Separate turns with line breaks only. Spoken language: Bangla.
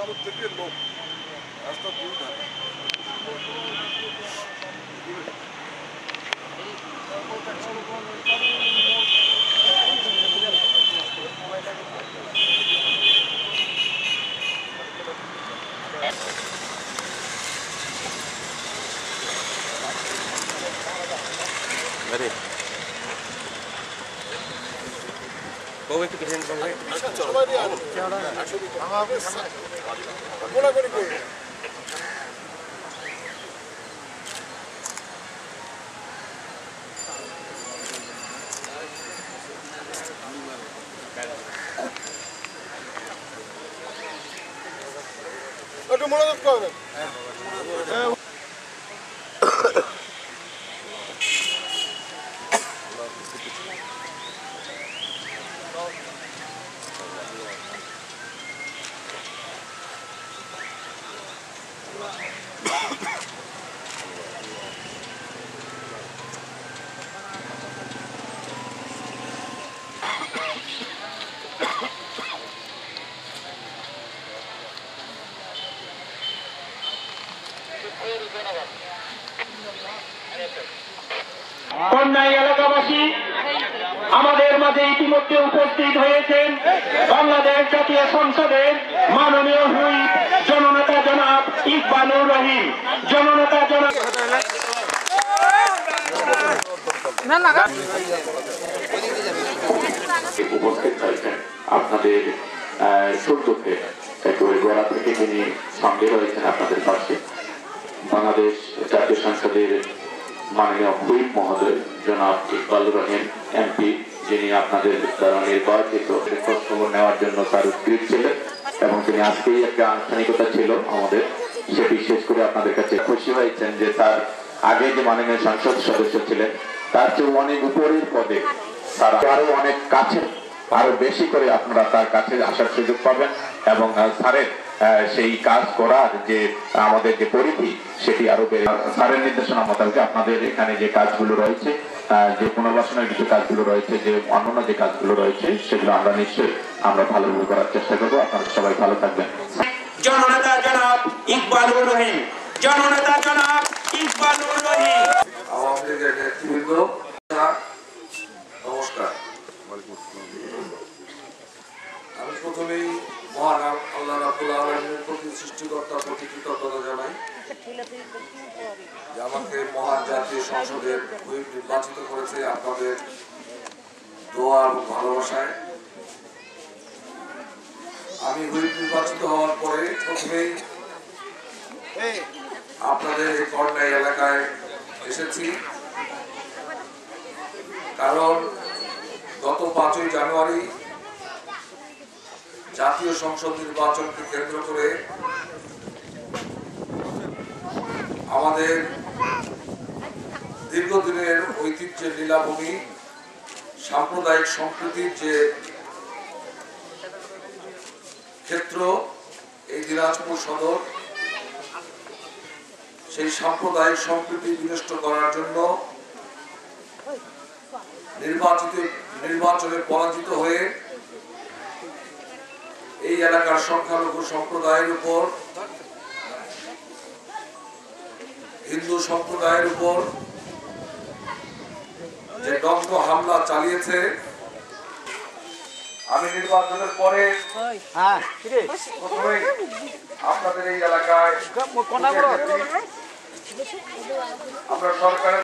যাবত থেকে লোক রাস্তা দুই ধারে
Ready? Go away to the hands on right.
একটু মনোযোগ করবেন।
বন্যায় এলাকাবাসী আমাদের মাঝে ইতিমধ্যে উপস্থিত হয়েছেন বাংলাদেশ জাতীয় সংসদের মাননীয় হুইপ জননেতা জনাব ইকবালুর রহিম। জননেতা জনাব উপস্থিত হয়েছেন আপনাদের সুন্দরকে একেবারে গোড়া থেকে যিনি সঙ্গে রয়েছেন আপনাদের পাশে বাংলাদেশ জাতীয় সংসদের মাননীয় হুইপ মহোদয় জনাব ইকবালুর রহিম এমপি, যিনি আপনাদের দ্বারা নির্বাচিত খোঁজখবর নেওয়ার জন্য তার উদ্গ্রীব ছিলেন এবং তিনি আজকেই একটা আনুষ্ঠানিকতা ছিল আমাদের, সেটি শেষ করে আপনাদের কাছে খুশি হয়েছেন যে তার আগে যে মাননীয় সংসদ সদস্য ছিলেন তার চেয়ে অনেক উপরের পদে তারা আরো অনেক কাছে আরো বেশি করে আপনারা তার কাছে আসার সুযোগ পাবেন এবং স্যারের সেই কাজ করার যে আমাদের যে পরিধি সেটি আরো বেড়ে স্যারের নির্দেশনা মোতাবেক আপনাদের এখানে যে কাজগুলো রয়েছে, যে পুনর্বাসনের কিছু কাজগুলো রয়েছে, যে অন্যান্য যে কাজগুলো রয়েছে সেগুলো আমরা নিশ্চয়ই আমরা ভালোভাবে করার চেষ্টা করবো। আপনারা সবাই ভালো থাকবেন।
জননেতা জনাব ইকবালুর রহিম, জননেতা জনাব ইকবালুর রহিম।
আওয়ামী লীগের নেতৃবৃন্দ নমস্কার। আমি প্রথমেই মহান আল্লাহ রাব্বুল আলামিনের প্রতি সৃষ্টিকর্তার প্রতি কৃতজ্ঞতা জানাই যে আমাকে মহান জাতীয় সংসদের হুইপ নির্বাচিত করেছে আপনাদের দোয়া এবং ভালোবাসায়। আমি হুইপ নির্বাচিত হওয়ার পরে প্রথমেই আপনাদের এই করনাই এলাকায় এসেছি, কারণ গত 5ই জানুয়ারি জাতীয় সংসদ নির্বাচনকে কেন্দ্র করে আমাদের দীর্ঘদিনের ঐতিহ্যের লীলাভূমি সাম্প্রদায়িক সম্প্রীতির যে ক্ষেত্র এই দিনাজপুর সদর, সেই সাম্প্রদায়িক সম্প্রীতি বিনষ্ট করার জন্য নির্বাচনে পরাজিত হয়ে এই এলাকার সংখ্যালঘু সম্প্রদায়ের উপর, হিন্দু সম্প্রদায়ের উপর যে দগ্ধ হামলা চালিয়েছে, আমি নির্বাচনের পরে আপনাদের এই এলাকায় আমরা সরকারের